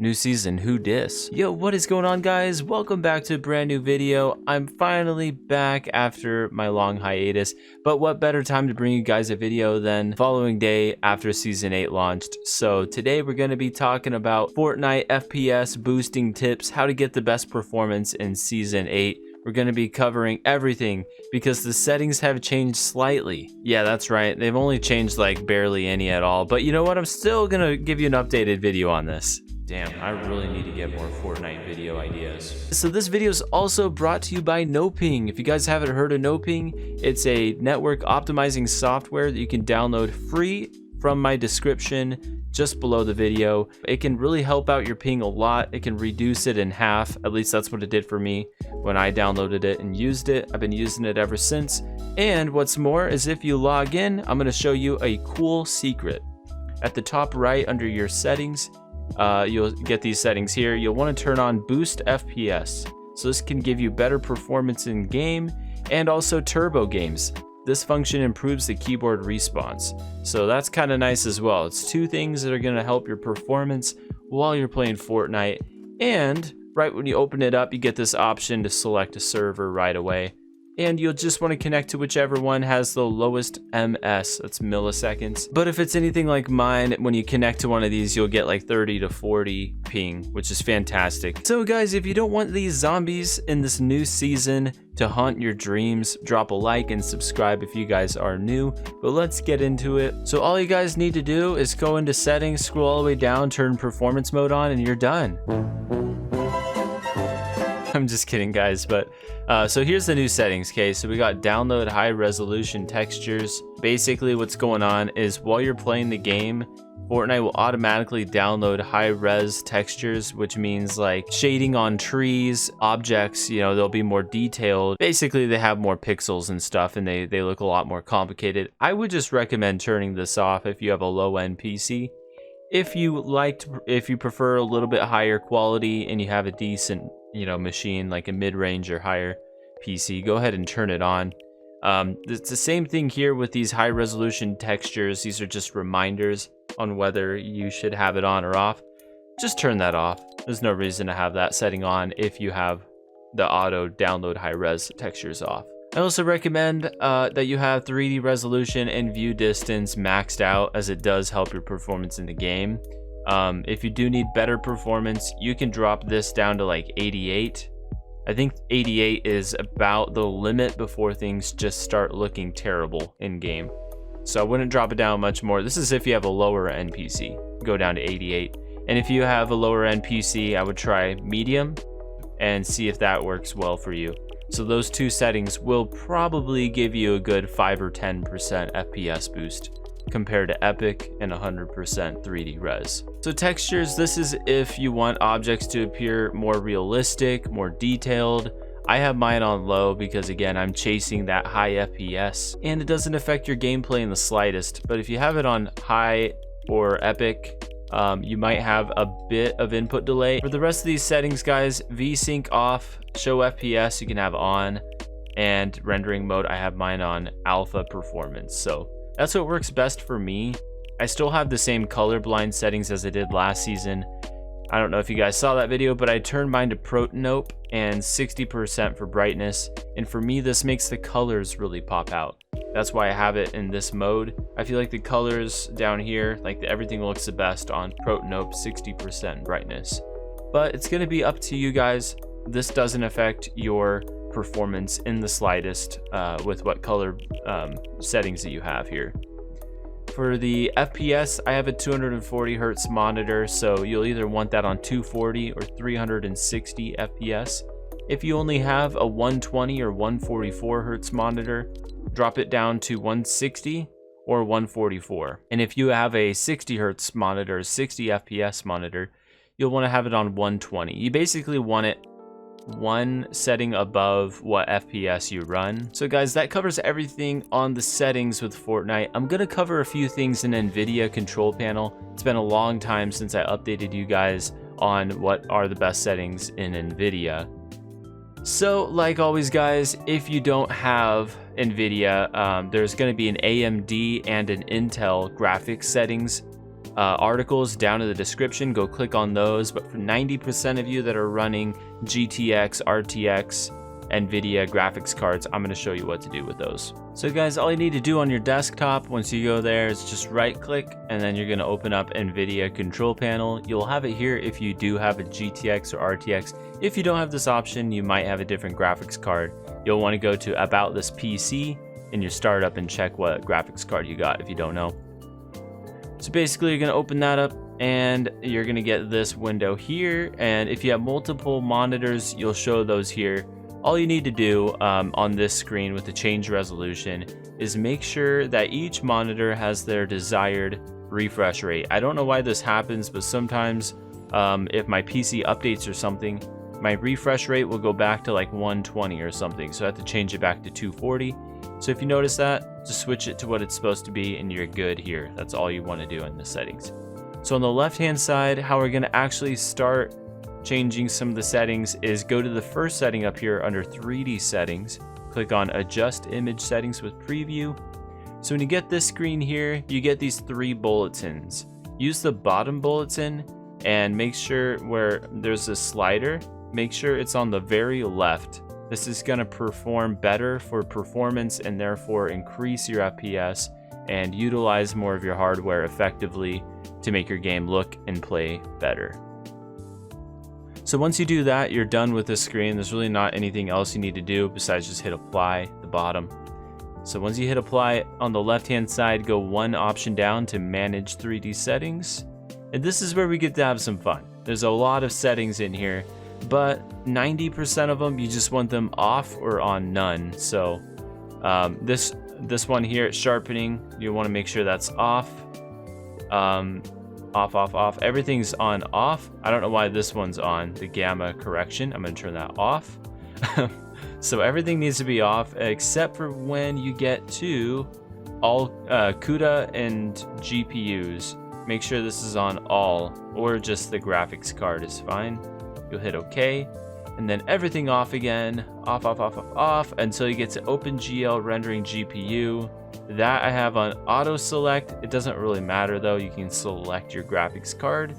New season, who dis? Yo, what is going on, guys? Welcome back to a brand new video. I'm finally back after my long hiatus, but what better time to bring you guys a video than following day after season 8 launched. So today we're going to be talking about Fortnite FPS boosting tips, how to get the best performance in season 8. We're going to be covering everything because the settings have changed slightly. Yeah, that's right. They've only changed like barely any at all. But you know what? I'm still going to give you an updated video on this. Damn, I really need to get more Fortnite video ideas. So this video is also brought to you by NoPing. If you guys haven't heard of NoPing, it's a network optimizing software that you can download free from my description just below the video. It can really help out your ping a lot. It can reduce it in half. At least that's what it did for me when I downloaded it and used it. I've been using it ever since. And what's more is if you log in, I'm going to show you a cool secret. At the top right under your settings, you'll get these settings here. You'll want to turn on boost FPS. So this can give you better performance in game and also turbo games. This function improves the keyboard response. So that's kind of nice as well. It's two things that are going to help your performance while you're playing Fortnite. And right when you open it up, you get this option to select a server right away. And you'll just want to connect to whichever one has the lowest ms, that's milliseconds. But if it's anything like mine, when you connect to one of these, you'll get like 30 to 40 ping, which is fantastic. So guys, if you don't want these zombies in this new season to haunt your dreams, drop a like and subscribe if you guys are new. But let's get into it. So all you guys need to do is go into settings, scroll all the way down, turn performance mode on, and you're done. I'm just kidding, guys, but so here's the new settings. Okay, so we got download high resolution textures. Basically what's going on is while you're playing the game, Fortnite will automatically download high res textures, which means like shading on trees, objects, you know, they'll be more detailed. Basically they have more pixels and stuff, and they look a lot more complicated. I would just recommend turning this off if you have a low-end PC. If you prefer a little bit higher quality and you have a decent, you know, machine like a mid-range or higher PC, go ahead and turn it on. It's the same thing here with these high resolution textures. These are just reminders on whether you should have it on or off. Just turn that off. There's no reason to have that setting on if you have the auto download high res textures off. I also recommend that you have 3D resolution and view distance maxed out, as it does help your performance in the game. If you do need better performance, you can drop this down to like 88. I think 88 is about the limit before things just start looking terrible in game. So I wouldn't drop it down much more. This is if you have a lower end PC, go down to 88. And if you have a lower end PC, I would try medium and see if that works well for you. So those two settings will probably give you a good 5 or 10% FPS boost compared to Epic and 100% 3D res. So textures, this is if you want objects to appear more realistic, more detailed. I have mine on low because again, I'm chasing that high FPS and it doesn't affect your gameplay in the slightest. But if you have it on high or Epic, you might have a bit of input delay. For the rest of these settings, guys, VSync off, show FPS you can have on, and rendering mode, I have mine on alpha performance. So that's what works best for me. I still have the same colorblind settings as I did last season. I don't know if you guys saw that video, but I turned mine to Protanope and 60% for brightness. And for me, this makes the colors really pop out. That's why I have it in this mode. I feel like the colors down here, like everything looks the best on Protanope 60% brightness. But it's going to be up to you guys. This doesn't affect your performance in the slightest with what color settings that you have here. For the FPS, I have a 240 hertz monitor, so you'll either want that on 240 or 360 FPS. If you only have a 120 or 144 hertz monitor, drop it down to 160 or 144. And if you have a 60 hertz monitor, 60 FPS monitor, you'll want to have it on 120. You basically want it one setting above what FPS you run. So guys, that covers everything on the settings with Fortnite. I'm gonna cover a few things in NVIDIA control panel. It's been a long time since I updated you guys on what are the best settings in NVIDIA. So like always, guys, if you don't have NVIDIA, there's going to be an AMD and an Intel graphics settings articles down in the description. Go click on those. But for 90% of you that are running GTX, RTX, NVIDIA graphics cards, I'm going to show you what to do with those. So guys, all you need to do on your desktop once you go there is just right click, and then you're going to open up NVIDIA control panel. You'll have it here if you do have a GTX or RTX. If you don't have this option, you might have a different graphics card. You'll want to go to About This PC in your startup and check what graphics card you got if you don't know. So basically you're going to open that up and you're going to get this window here, and if you have multiple monitors, you'll show those here. All you need to do on this screen with the change resolution is make sure that each monitor has their desired refresh rate. I don't know why this happens, but sometimes if my PC updates or something, my refresh rate will go back to like 120 or something, so I have to change it back to 240. So if you notice that, just switch it to what it's supposed to be and you're good here. That's all you want to do in the settings. So on the left hand side, how we're going to actually start changing some of the settings is go to the first setting up here under 3D settings, click on adjust image settings with preview. So when you get this screen here, you get these 3 bulletins. Use the bottom bulletin and make sure where there's a slider, make sure it's on the very left. This is going to perform better for performance and therefore increase your FPS and utilize more of your hardware effectively to make your game look and play better. So once you do that, you're done with this screen. There's really not anything else you need to do besides just hit apply at the bottom. So once you hit apply, on the left hand side, go one option down to manage 3D settings. And this is where we get to have some fun. There's a lot of settings in here, but 90% of them, you just want them off or on none. So this one here, sharpening, you want to make sure that's off. Off. Everything's on off. I don't know why this one's on, the gamma correction. I'm going to turn that off. So everything needs to be off except for when you get to all CUDA and GPUs. Make sure this is on all, or just the graphics card is fine. You'll hit OK, and then everything off again, off until you get to OpenGL rendering GPU. That I have on auto select. It doesn't really matter though, you can select your graphics card.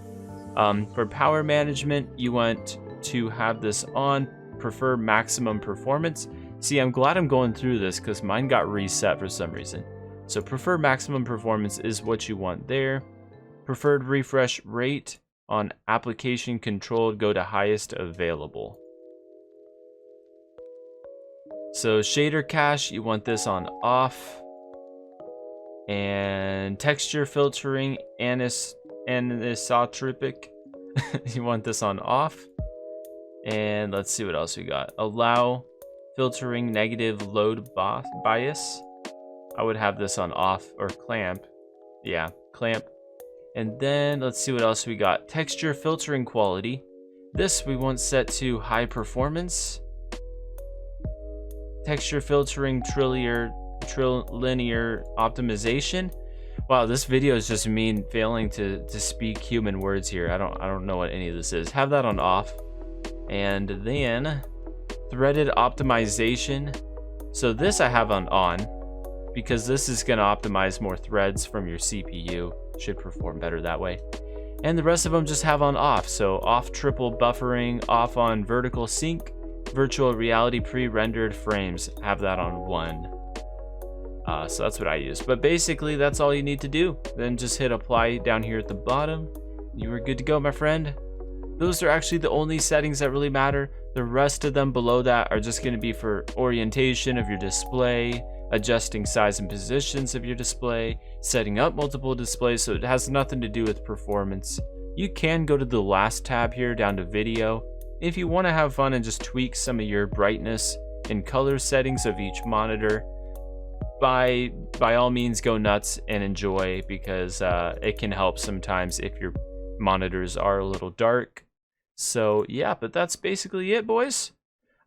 For power management, you want to have this on, prefer maximum performance. See, I'm glad I'm going through this because mine got reset for some reason. So prefer maximum performance is what you want there. Preferred refresh rate on application controlled, go to highest available. So shader cache, you want this on off. And texture filtering, anisotropic, you want this on off. And let's see what else we got. Allow filtering negative load bias. I would have this on off, or clamp. Yeah, clamp. And then let's see what else we got. Texture filtering quality. This we want set to high performance. Texture filtering trilinear optimization. Wow, this video is just me failing to speak human words here. I don't know what any of this is. Have that on off. And then threaded optimization. So this I have on because this is going to optimize more threads from your CPU. Should perform better that way. And the rest of them just have on off. So off triple buffering, off on vertical sync, virtual reality pre-rendered frames. Have that on 1. So that's what I use. But basically, that's all you need to do. Then just hit apply down here at the bottom. You are good to go, my friend. Those are actually the only settings that really matter. The rest of them below that are just going to be for orientation of your display, adjusting size and positions of your display, setting up multiple displays, so it has nothing to do with performance. You can go to the last tab here down to video if you want to have fun and just tweak some of your brightness and color settings of each monitor. By all means, go nuts and enjoy, because it can help sometimes if your monitors are a little dark. So yeah, but that's basically it, boys.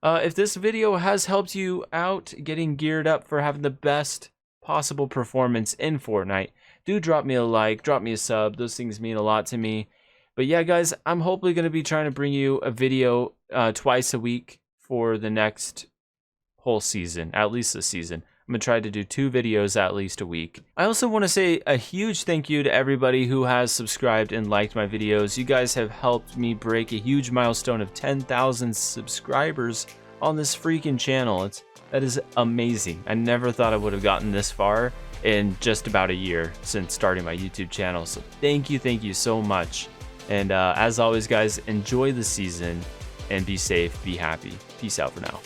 If this video has helped you out getting geared up for having the best possible performance in Fortnite, do drop me a like, drop me a sub. Those things mean a lot to me. But yeah, guys, I'm hopefully going to be trying to bring you a video twice a week for the next whole season, at least this season. I'm gonna try to do 2 videos at least a week. I also want to say a huge thank you to everybody who has subscribed and liked my videos. You guys have helped me break a huge milestone of 10,000 subscribers on this freaking channel. That is amazing. I never thought I would have gotten this far in just about a year since starting my YouTube channel. So thank you so much. And as always, guys, enjoy the season and be safe, be happy. Peace out for now.